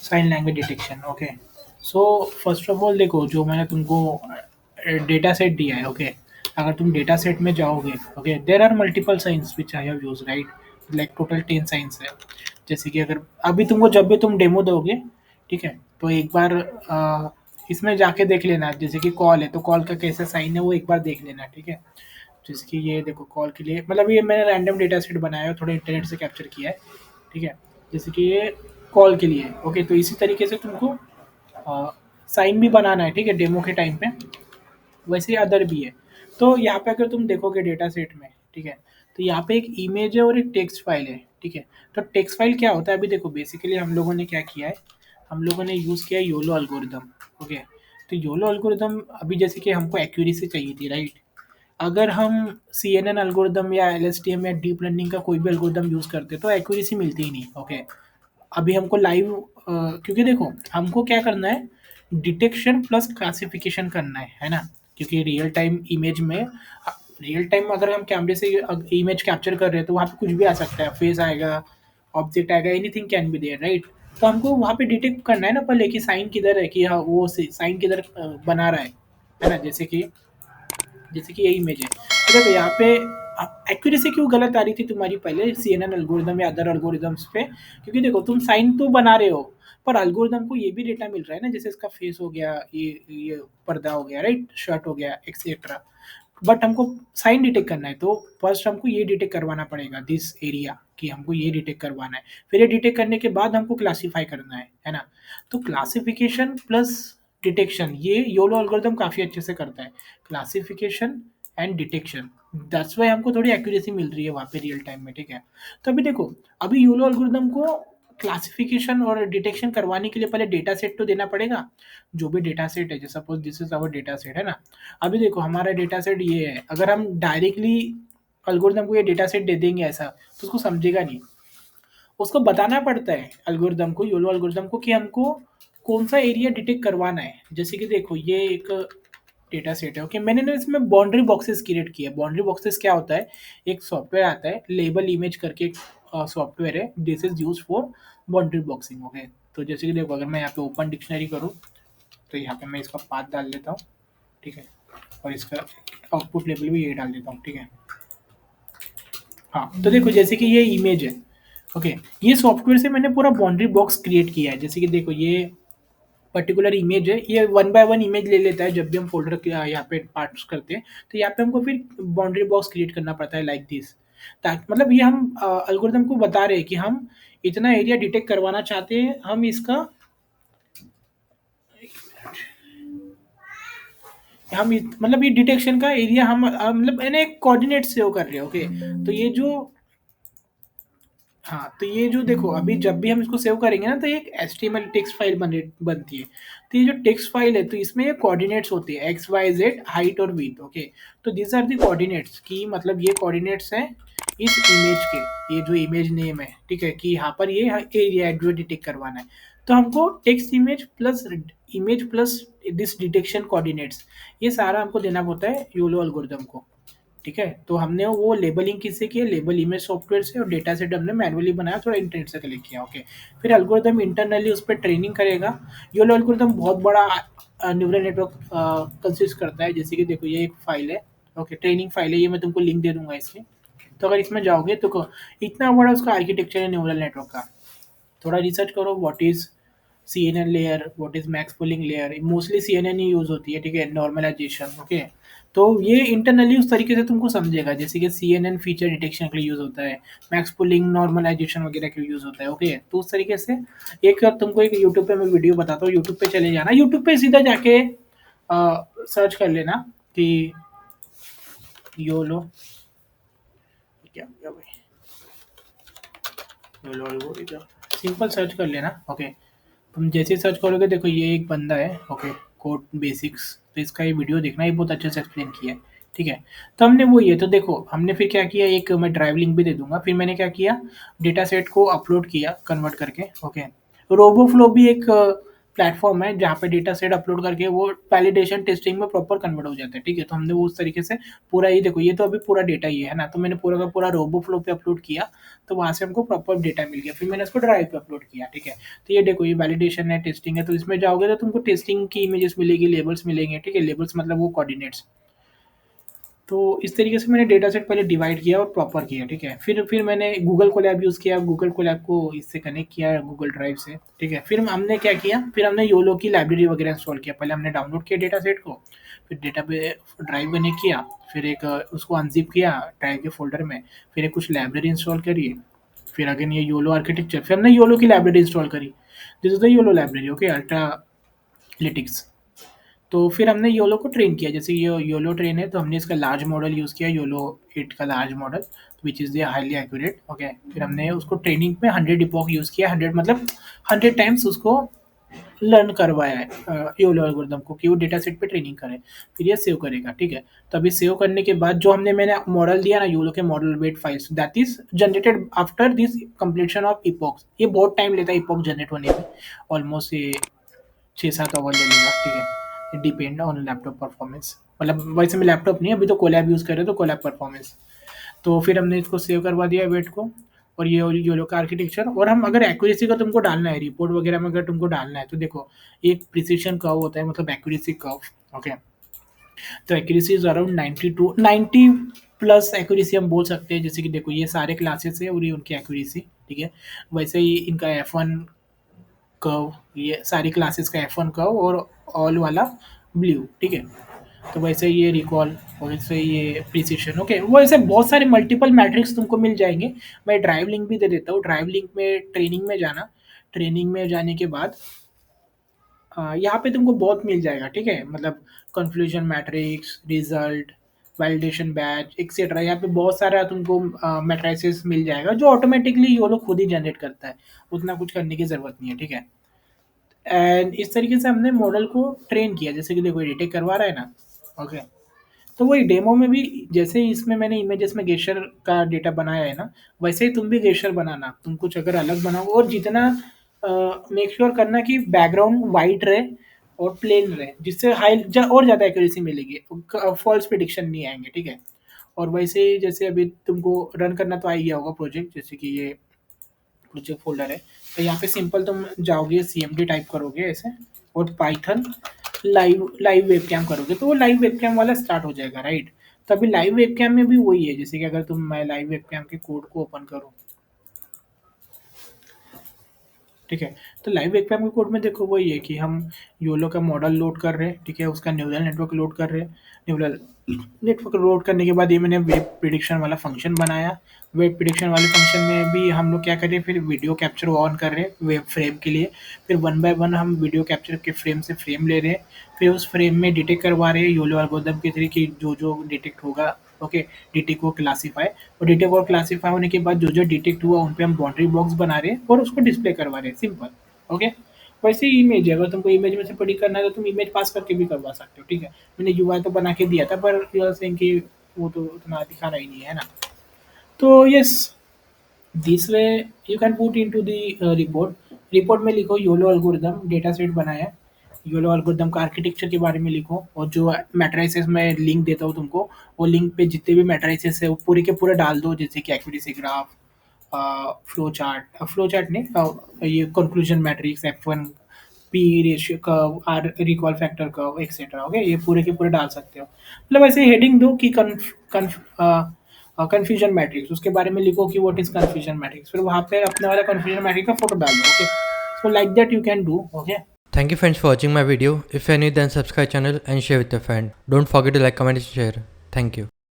Sign language detection. Okay, so first of all देखो, जो मैंने तुमको डेटा सेट दिया है, ओके, अगर तुम डेटा सेट में जाओगे, okay, there are multiple signs which I have use, right, like total 10 signs है। जैसे कि अगर अभी तुमको जब भी तुम डेमो दोगे, ठीक है, तो एक बार इसमें जाके देख लेना, जैसे कि कॉल है तो कॉल का कैसा साइन है वो एक बार देख लेना, ठीक है। जैसे कि ये देखो कॉल के लिए, मतलब ये मैंने रैंडम डेटा सेट बनाया है, थोड़ा इंटरनेट से कैप्चर किया है, ठीक है। जैसे कि ये कॉल के लिए, ओके, तो इसी तरीके से तुमको साइन भी बनाना है, ठीक है, डेमो के टाइम पे। वैसे ही अदर भी है। तो यहाँ पे अगर तुम देखोगे डेटा सेट में, ठीक है, तो यहाँ पे एक इमेज है और एक टेक्स्ट फाइल है, ठीक है। तो टेक्स्ट फाइल क्या होता है, अभी देखो बेसिकली हम लोगों ने क्या किया है, हम लोगों ने यूज़ किया है योलो अल्गोरिदम, ओके। तो योलो अल्गोरिदम अभी जैसे कि हमको एक्यूरेसी चाहिए थी, राइट। अगर हम सी एन एन एल्गोरिदम या एल एस टी एम या डीप लर्निंग का कोई भी एल्गोरिदम यूज़ करते तो एक्यूरेसी मिलती ही नहीं, ओके। अभी हमको लाइव क्योंकि देखो हमको क्या करना है, डिटेक्शन प्लस क्लासिफिकेशन करना है ना। क्योंकि रियल टाइम इमेज में, रियल टाइम अगर हम कैमरे से इमेज कैप्चर कर रहे हैं तो वहाँ पे कुछ भी आ सकता है, फेस आएगा, ऑब्जेक्ट आएगा, anything can be there, right. तो हमको वहाँ पे डिटेक्ट करना है ना पहले कि साइन किधर है, कि हाँ वो साइन किधर बना रहा है ना। जैसे कि ये इमेज है, तो देखो यहाँ पे एक्यूरेसी क्यों गलत आ रही थी तुम्हारी पहले सी एन एन एल्गोरिदम या अदर एल्गोरिदम्स पे, क्योंकि देखो तुम साइन तो बना रहे हो, पर एल्गोरिदम को ये भी डेटा मिल रहा है ना, जैसे इसका फेस हो गया, ये पर्दा हो गया, राइट, शर्ट हो गया, एक्सेट्रा। बट हमको साइन डिटेक्ट करना है तो फर्स्ट हमको ये डिटेक्ट करवाना पड़ेगा, दिस एरिया, कि हमको ये डिटेक्ट करवाना है। फिर ये डिटेक्ट करने के बाद हमको क्लासीफाई करना है ना। तो क्लासिफिकेशन प्लस डिटेक्शन ये योलो एल्गोरिदम काफ़ी अच्छे से करता है, classification and detection. That's why हमको थोड़ी एक्यूरेसी मिल रही है वहाँ पे रियल टाइम में, ठीक है। तो अभी देखो, अभी यूलो एल्गोरिदम को क्लासिफिकेशन और डिटेक्शन करवाने के लिए पहले डेटा सेट तो देना पड़ेगा। जो भी डेटा सेट है, जैसे suppose this is our data set है ना। अभी देखो हमारा डेटा सेट ये है, अगर हम डायरेक्टली एल्गोरिदम को ये डेटा सेट दे देंगे ऐसा, तो उसको समझेगा नहीं। उसको बताना पड़ता है एल्गोरिदम को, योलो एल्गोरिदम को, कि हमको कौन सा एरिया डिटेक्ट करवाना है। जैसे कि देखो ये एक डेटा सेट है, ओके, मैंने ना इसमें बाउंड्री बॉक्सेस क्रिएट किया है। बाउंड्री बॉक्सेस क्या होता है, एक सॉफ्टवेयर आता है लेबल इमेज करके, एक सॉफ्टवेयर है, this is use for boundary boxing, okay. तो जैसे कि देखो अगर मैं यहाँ पे ओपन डिक्शनरी करूँ, तो यहाँ पे मैं इसका पाथ डाल देता हूँ, ठीक है, और इसका आउटपुट लेवल भी ये डाल देता हूँ, ठीक है। हाँ, तो देखो जैसे कि ये इमेज है, ओके, ये सॉफ्टवेयर से मैंने पूरा बाउंड्री बॉक्स क्रिएट किया है। जैसे कि देखो ये पर्टिकुलर इमेज है, ये वन बाय वन इमेज ले लेता है जब भी हम फोल्डर यहाँ पे पार्ट्स करते हैं। तो यहाँ पे हमको फिर बाउंड्री बॉक्स क्रिएट करना पड़ता है लाइक दिस, ताकि मतलब ये हम एल्गोरिदम को बता रहे हैं कि हम इतना एरिया डिटेक्ट करवाना चाहते हैं, हम इसका मतलब ये डिटेक्शन का एरिया हम मतलब मैंने एक कोऑर्डिनेट सेव कर रहे हैं, ओके। तो ये जो, हाँ, तो ये जो देखो अभी जब भी हम इसको सेव करेंगे ना, तो एक एचटीएमएल टेक्स्ट फाइल बनती है। तो ये जो टेक्स्ट फाइल है, तो इसमें ये कोऑर्डिनेट्स होते हैं, एक्स वाई जेड, हाइट और विड्थ, ओके। तो दिस आर द कोऑर्डिनेट्स, की मतलब ये कोऑर्डिनेट्स हैं इस इमेज के, ये जो इमेज नेम है, ठीक है, कि यहाँ पर ये एरिया जो डिटेक्ट करवाना है। तो हमको text image plus this detection coordinates, ये सारा हमको देना होता है योलो एल्गोरिदम को, ठीक है। तो हमने वो लेबलिंग किससे की है, लेबल इमेज सॉफ्टवेयर से, और डेटा सेट हमने मैनुअली बनाया, थोड़ा इंटरनेट से कलेक्ट किया, ओके। फिर एल्गोरिदम इंटरनली उस पर ट्रेनिंग करेगा। योलो एल्गोरिदम बहुत बड़ा न्यूरल नेटवर्क कंसिस्ट करता है। जैसे कि देखो ये एक फाइल है, ओके, ट्रेनिंग फाइल है, ये मैं तुमको लिंक दे दूंगा इसकी। तो अगर इसमें जाओगे तो इतना बड़ा उसका आर्किटेक्चर है न्यूरल नेटवर्क का। थोड़ा रिसर्च करो, what is C N N layer, what is max pooling layer, mostly C N N ही यूज होती है, ठीक है, नॉर्मलाइजेशन, ओके। तो ये इंटरनली उस तरीके से तुमको समझेगा, जैसे कि C N N feature detection के लिए यूज होता है, मैक्स पुलिंग नॉर्मलाइजेशन वगैरह के लिए यूज होता है, ओके। तो उस तरीके से एक तुमको एक यूट्यूब पे मैं वीडियो बताता हूँ, यूट्यूब पे चले जाना, यूट्यूब पे सीधा जाके सर्च कर लेना कि योलो, क्या क्या भाई, योलो एल्गोरिथम, सिंपल सर्च कर लेना, ओके। तुम जैसे ही सर्च करोगे, देखो ये एक बंदा है, ओके, कोड बेसिक्स, तो इसका ये वीडियो देखना, ये बहुत अच्छे से एक्सप्लेन किया है, ठीक है। तो हमने वो ये, तो देखो हमने फिर क्या किया, एक मैं ड्राइव लिंक भी दे दूंगा। फिर मैंने क्या किया, डेटा सेट को अपलोड किया कन्वर्ट करके, ओके। रोबो फ्लो भी एक प्लेटफॉर्म है जहाँ पे डेटा सेट अपलोड करके वो वैलिडेशन टेस्टिंग में प्रॉपर कन्वर्ट हो जाता है, ठीक है। तो हमने वो उस तरीके से पूरा, ये देखो ये तो अभी पूरा डेटा ही है ना, तो मैंने पूरा का पूरा रोबो फ्लो पे अपलोड किया, तो वहाँ से हमको प्रॉपर डेटा मिल गया, फिर मैंने इसको ड्राइव पे अपलोड किया, ठीक है। तो ये देखो ये वैलिडेशन है, टेस्टिंग है, तो इसमें जाओगे तो तुमको टेस्टिंग की इमेजेस मिलेगी, लेबल्स मिलेंगे, ठीक है। लेबल्स मतलब वो कोऑर्डिनेट्स। तो इस तरीके से मैंने डेटा सेट पहले डिवाइड किया और प्रॉपर किया, ठीक है। फिर मैंने गूगल कोलैब यूज़ किया, गूगल कोलैब को इससे कनेक्ट किया गूगल ड्राइव से, ठीक है। फिर हमने क्या किया, फिर हमने योलो की लाइब्रेरी वगैरह इंस्टॉल किया। पहले हमने डाउनलोड किया डेटा सेट को, फिर डेटा पे ड्राइव कनेक्ट किया, फिर एक उसको अनजिप किया ड्राइव के फोल्डर में, फिर एक कुछ लाइब्रेरी इंस्टॉल करी, फिर अगेन ये योलो आर्किटेक्चर, फिर हमने योलो की लाइब्रेरी इंस्टॉल करी। This is the YOLO library, okay, Ultralytics. तो फिर हमने योलो को ट्रेन किया, जैसे ये योलो ट्रेन है तो हमने इसका लार्ज मॉडल यूज़ किया, योलो 8 का large model, which is the highly accurate, okay. फिर हमने उसको ट्रेनिंग में 100 इपॉक यूज़ किया, 100 मतलब 100 टाइम्स उसको लर्न करवाया है योलो एल्गोरिदम को, कि वो डेटा सेट पे ट्रेनिंग करे, फिर ये सेव करेगा, ठीक है। तो अभी सेव करने के बाद जो मैंने मॉडल दिया ना योलो के model weight files, that is generated after this completion of epochs. ये बहुत टाइम लेता है इपॉक जनरेट होने में, ऑलमोस्ट ये 6-7 आवर ले लेगा, ठीक है। डिपेंड ऑन लैपटॉप परफॉर्मेंस, मतलब वैसे में लैपटॉप नहीं है, अभी तो कोलैब यूज़ कर रहे हैं, तो कोलैब परफॉर्मेंस। तो फिर हमने इसको सेव करवा दिया वेट को, और ये योलो का आर्किटेक्चर। और हम अगर एक्यूरेसी का तुमको डालना है रिपोर्ट वगैरह में, अगर तुमको डालना है तो देखो एक प्रिसिशन कर्व होता है, मतलब एक्यूरेसी कर्व, ओके। तो accuracy is around 90 plus accuracy हम बोल सकते हैं। जैसे कि देखो ये सारे क्लासेस है और ये उनकी एक्यूरेसी, ठीक है। वैसे ही इनका F1 कर्व, ये सारी क्लासेस का F1 कर्व, और ऑल वाला ब्लू, ठीक है। तो वैसे ये रिकॉल, वैसे ये प्रिसिशन, ओके। वो ऐसे बहुत सारे मल्टीपल मैट्रिक्स तुमको मिल जाएंगे। मैं ड्राइव लिंक भी दे देता हूँ, ड्राइव लिंक में ट्रेनिंग में जाना, ट्रेनिंग में जाने के बाद यहाँ पे तुमको बहुत मिल जाएगा, ठीक है। मतलब confusion matrix, result, validation batch etcetera, यहाँ पे बहुत सारा तुमको मैट्रिसेस मिल जाएगा, जो ऑटोमेटिकली ये लोग खुद ही जनरेट करता है, उतना कुछ करने की ज़रूरत नहीं है, ठीक है। एंड इस तरीके से हमने मॉडल को ट्रेन किया, जैसे कि देखो डिटेक्ट करवा रहा है ना, ओके। तो वही डेमो में भी, जैसे इसमें मैंने इमेजेस में गेशर का डेटा बनाया है ना, वैसे ही तुम भी गेशर बनाना। तुम कुछ अगर अलग बनाओ, और जितना मेक श्योर करना कि बैकग्राउंड वाइट रहे और प्लेन रहे, जिससे और ज़्यादा एक्यूरेसी मिलेगी, फॉल्स प्रिडिक्शन नहीं आएंगे, ठीक है। और वैसे ही जैसे अभी तुमको रन करना तो आ ही गया होगा प्रोजेक्ट, जैसे कि ये प्रोजेक्ट फोल्डर है, तो यहाँ पे सिंपल तुम जाओगे CMD टाइप करोगे ऐसे, और पाइथन लाइव वेबकैम करोगे, तो वो लाइव वेबकैम वाला स्टार्ट हो जाएगा, राइट। तो अभी लाइव वेबकैम में भी वही है, जैसे कि अगर मैं लाइव वेबकैम के कोड को ओपन करूँ, ठीक है। तो लाइव वेबकैम के कोड में देखो वही है कि हम योलो का मॉडल लोड कर रहे हैं, ठीक है, उसका न्यूरल नेटवर्क लोड कर रहे हैं। न्यूरल नेटवर्क लोड करने के बाद ये मैंने वेब प्रिडिक्शन वाला फंक्शन बनाया। वेब प्रिडिक्शन वाले फंक्शन में भी हम लोग क्या करें, फिर वीडियो कैप्चर ऑन कर रहे हैं वेब फ्रेम के लिए, फिर 1 बाय 1 हम वीडियो कैप्चर के फ्रेम से फ्रेम ले रहे हैं, फिर उस फ्रेम में डिटेक्ट करवा रहे हैं योलो एल्गोरिथम के थ्रू, कि जो जो डिटेक्ट होगा, ओके, डिटेक्ट को क्लासीफाई, और डिटेक्ट और क्लासीफाई होने के बाद जो जो डिटेक्ट हुआ उन पे हम बाउंड्री बॉक्स बना रहे हैं और उसको डिस्प्ले करवा रहे हैं, सिंपल, ओके। वैसे ही इमेज है, अगर तुमको इमेज में से प्रिडिक्ट करना है तो तुम इमेज पास करके भी करवा सकते हो, ठीक है। मैंने UI तो बना के दिया था, पर यू आर सेइंग कि वो तो उतना दिखाना ही नहीं है ना। तो yes, this way you can put into the report में लिखो योलो एल्गोरिथम डेटा सेट बनाया है, योलो एल्गोरिथम का आर्किटेक्चर के बारे में लिखो, और जो मैट्रिसेस में लिंक देता हूँ तुमको, वो लिंक पे जितने भी मैट्रिसेस है वो पूरे के पूरे डाल दो, जैसे कि एक्यूरेसी ग्राफ, फ्लो चार्ट नहीं, ये conclusion matrix, F1 P ratio curve, R recall factor curve etcetera, okay. ये पूरे के पूरे डाल सकते हो, मतलब ऐसे हेडिंग दो कि कन्फ्यूजन मैट्रिक्स, उसके बारे में लिखो कि व्हाट इज कन्फ्यूजन मैट्रिक्स, फिर वहाँ पे अपने वाला कन्फ्यूजन मैट्रिक्स का फोटो डाल दो, okay. So like that you can do, okay. Thank you friends for watching my video. If you are new then subscribe channel and share with your friend. Don't forget to like, comment and share. Thank you.